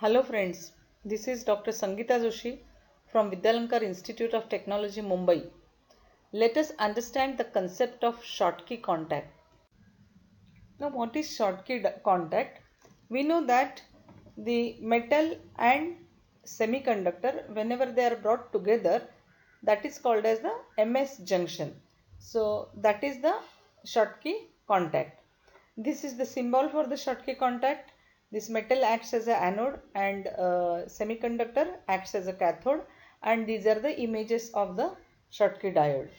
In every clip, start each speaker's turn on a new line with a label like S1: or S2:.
S1: Hello friends, this is Dr. Sangeeta Joshi from Vidyalankar Institute of Technology, Mumbai. Let us understand the concept of Schottky contact. Now what is Schottky contact? We know that the metal and semiconductor, whenever they are brought together, that is called as the MS junction. So that is the Schottky contact. This is the symbol for the Schottky contact. This metal acts as an anode and semiconductor acts as a cathode, and these are the images of the Schottky diode.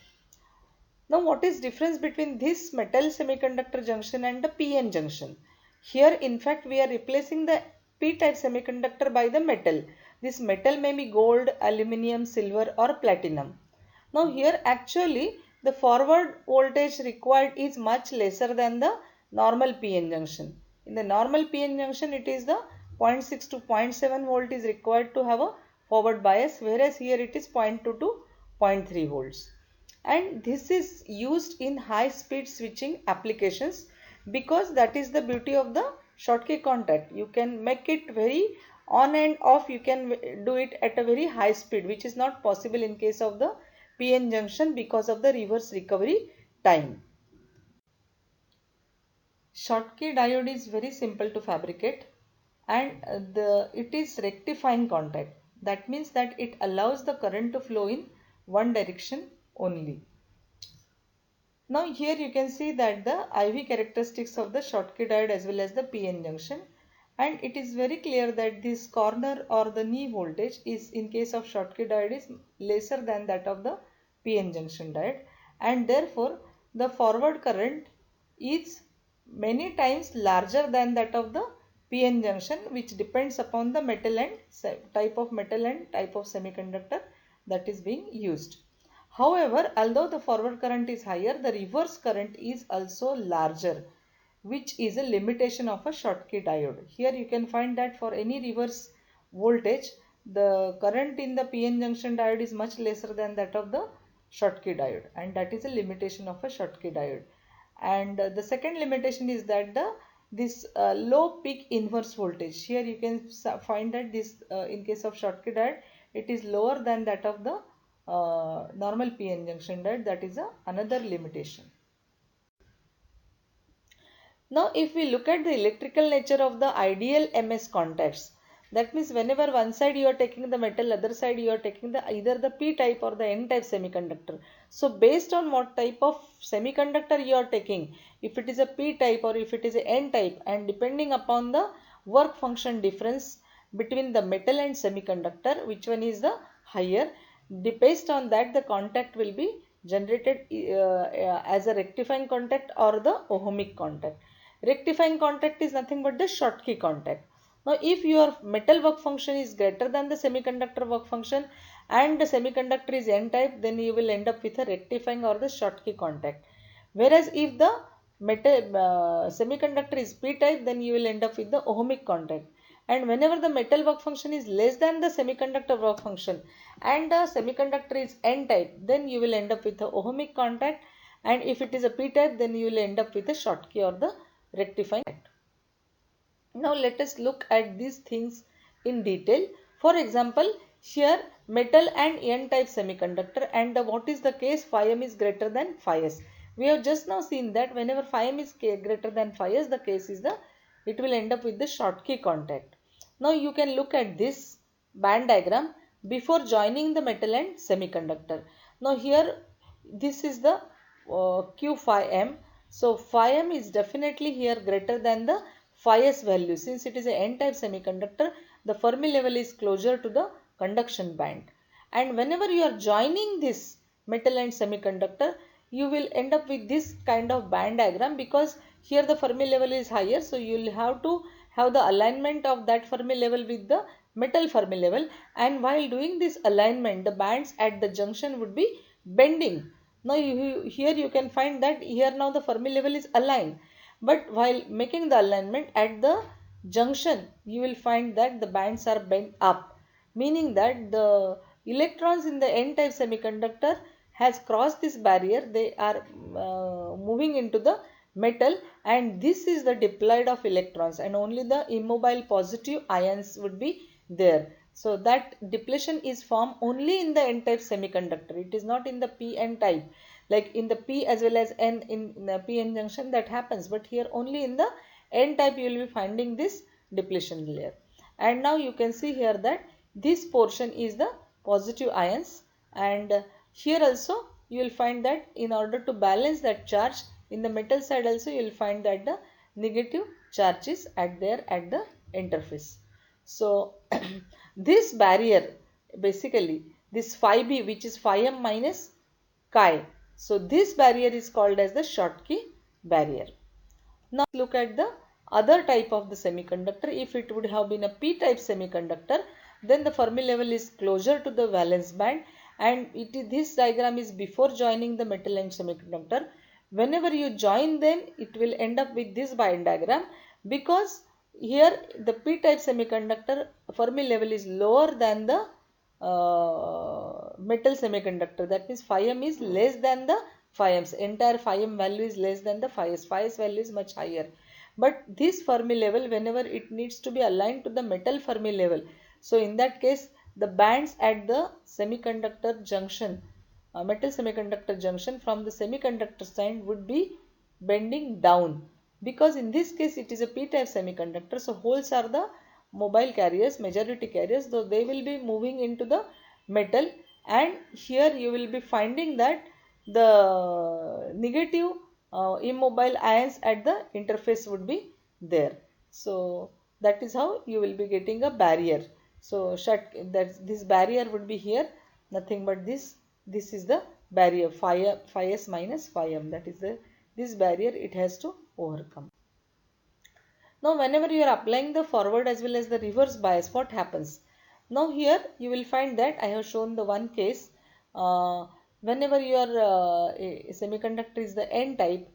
S1: Now what is difference between this metal semiconductor junction and the PN junction? Here in fact we are replacing the p-type semiconductor by the metal. This metal may be gold, aluminium, silver or platinum. Now here actually the forward voltage required is much lesser than the normal PN junction. In the normal PN junction it is the 0.6 to 0.7 volt is required to have a forward bias, whereas here it is 0.2 to 0.3 volts. And this is used in high speed switching applications because that is the beauty of the Schottky contact. You can make it very on and off, you can do it at a very high speed, which is not possible in case of the PN junction because of the reverse recovery time. Schottky diode is very simple to fabricate, and it is rectifying contact. That means that it allows the current to flow in one direction only. Now here you can see that the IV characteristics of the Schottky diode as well as the PN junction, and it is very clear that this corner or the knee voltage is in case of Schottky diode is lesser than that of the PN junction diode, and therefore the forward current is many times larger than that of the PN junction, which depends upon the metal and type of metal and type of semiconductor that is being used. However, although the forward current is higher, the reverse current is also larger, which is a limitation of a Schottky diode. Here you can find that for any reverse voltage, the current in the PN junction diode is much lesser than that of the Schottky diode, and that is a limitation of a Schottky diode. And the second limitation is that this low peak inverse voltage. Here you can find that this in case of Schottky diode, it is lower than that of the normal PN junction diode. That is another limitation. Now if we look at the electrical nature of the ideal MS contacts, that means whenever one side you are taking the metal, other side you are taking the either the P type or the N type semiconductor. So based on what type of semiconductor you are taking, if it is a P type or if it is a N type, and depending upon the work function difference between the metal and semiconductor, which one is the higher, based on that the contact will be generated as a rectifying contact or the ohmic contact. Rectifying contact is nothing but the Schottky contact. Now if your metal work function is greater than the semiconductor work function and the semiconductor is N type, then you will end up with a rectifying or the Schottky contact. Whereas if the metal semiconductor is P type, then you will end up with the ohmic contact. And whenever the metal work function is less than the semiconductor work function and the semiconductor is N type, then you will end up with the ohmic contact. And if it is a P type, then you will end up with the Schottky or the rectifying contact. Now let us look at these things in detail. For example, here metal and N type semiconductor, and what is the case? Phi m is greater than phi s. We have just now seen that whenever phi m is greater than phi s, the case is it will end up with the Schottky contact. Now you can look at this band diagram before joining the metal and semiconductor. Now here this is the Q phi m. So phi m is definitely here greater than the phi s value. Since it is a N-type semiconductor, the Fermi level is closer to the conduction band. And whenever you are joining this metal and semiconductor, you will end up with this kind of band diagram because here the Fermi level is higher. So you will have to have the alignment of that Fermi level with the metal Fermi level. And while doing this alignment, the bands at the junction would be bending. Now here you can find that here now the Fermi level is aligned. But while making the alignment at the junction, you will find that the bands are bent up, meaning that the electrons in the N-type semiconductor has crossed this barrier. They are moving into the metal, and this is the diploid of electrons, and only the immobile positive ions would be there. So that depletion is formed only in the n-type semiconductor. It is not in the p-n type. Like in the p as well as n in the p-n junction that happens, but here only in the n type you will be finding this depletion layer. And now you can see here that this portion is the positive ions, and here also you will find that in order to balance that charge in the metal side also you will find that the negative charge is at the interface. So this barrier, basically this phi b, which is phi m minus chi, so this barrier is called as the Schottky barrier. Now look at the other type of the semiconductor. If it would have been a p-type semiconductor, then the Fermi level is closer to the valence band, and this diagram is before joining the metal and semiconductor. Whenever you join them, it will end up with this Venn diagram, because here the p-type semiconductor Fermi level is lower than the metal semiconductor. That means phi m is less than the phi m's. Entire phi m value is less than the phi s. Phi s value is much higher. But this Fermi level, whenever it needs to be aligned to the metal Fermi level, so in that case the bands at the semiconductor junction, metal semiconductor junction from the semiconductor side would be bending down, because in this case it is a p-type semiconductor. So holes are the mobile carriers, majority carriers, though they will be moving into the metal, and here you will be finding that the negative immobile ions at the interface would be there. So that is how you will be getting a barrier. So this barrier would be here, nothing but this is the barrier phi s minus phi m, that is this barrier it has to overcome. Now whenever you are applying the forward as well as the reverse bias, what happens? Now here you will find that I have shown the one case. Whenever your semiconductor is the n type,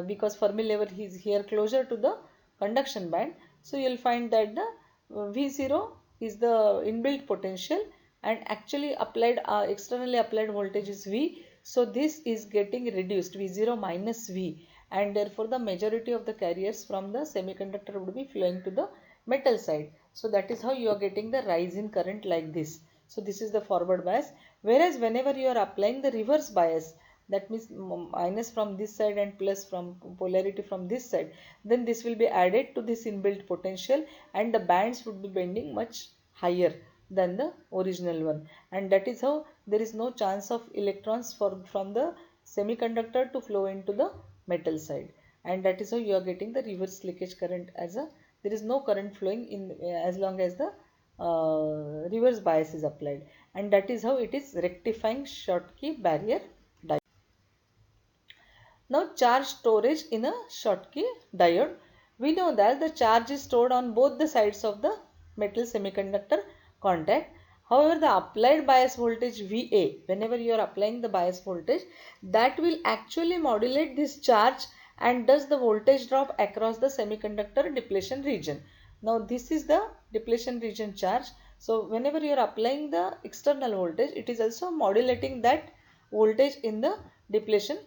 S1: because Fermi level is here closer to the conduction band, so you will find that the V0 is the inbuilt potential, and actually applied externally applied voltage is V. So this is getting reduced, V0 minus V, and therefore the majority of the carriers from the semiconductor would be flowing to the metal side. So that is how you are getting the rise in current like this. So this is the forward bias. Whereas whenever you are applying the reverse bias, that means minus from this side and plus from polarity from this side, then this will be added to this inbuilt potential, and the bands would be bending much higher than the original one, and that is how there is no chance of electrons from the semiconductor to flow into the metal side, and that is how you are getting the reverse leakage current as a, there is no current flowing in as long as the reverse bias is applied, and that is how it is rectifying Schottky barrier. Now charge storage in a Schottky diode. We know that the charge is stored on both the sides of the metal semiconductor contact. However, the applied bias voltage VA, whenever you are applying the bias voltage, that will actually modulate this charge and does the voltage drop across the semiconductor depletion region. Now this is the depletion region charge. So whenever you are applying the external voltage, it is also modulating that voltage in the depletion.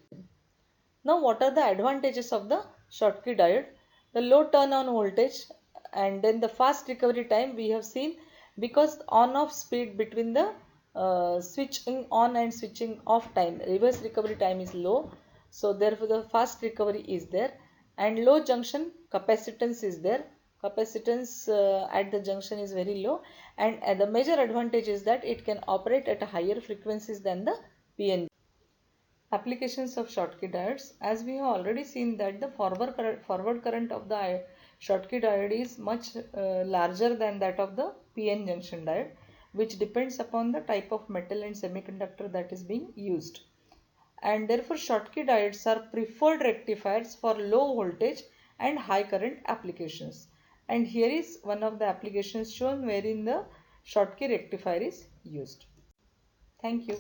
S1: Now what are the advantages of the Schottky diode? The low turn on voltage, and then the fast recovery time we have seen, because on off speed between the switching on and switching off time, reverse recovery time is low, so therefore the fast recovery is there, and low junction capacitance is there. Capacitance at the junction is very low, and the major advantage is that it can operate at a higher frequencies than the PNP. Applications of Schottky diodes. As we have already seen that the forward current of the Schottky diode is much larger than that of the PN junction diode, which depends upon the type of metal and semiconductor that is being used. And therefore Schottky diodes are preferred rectifiers for low voltage and high current applications. And here is one of the applications shown wherein the Schottky rectifier is used. Thank you.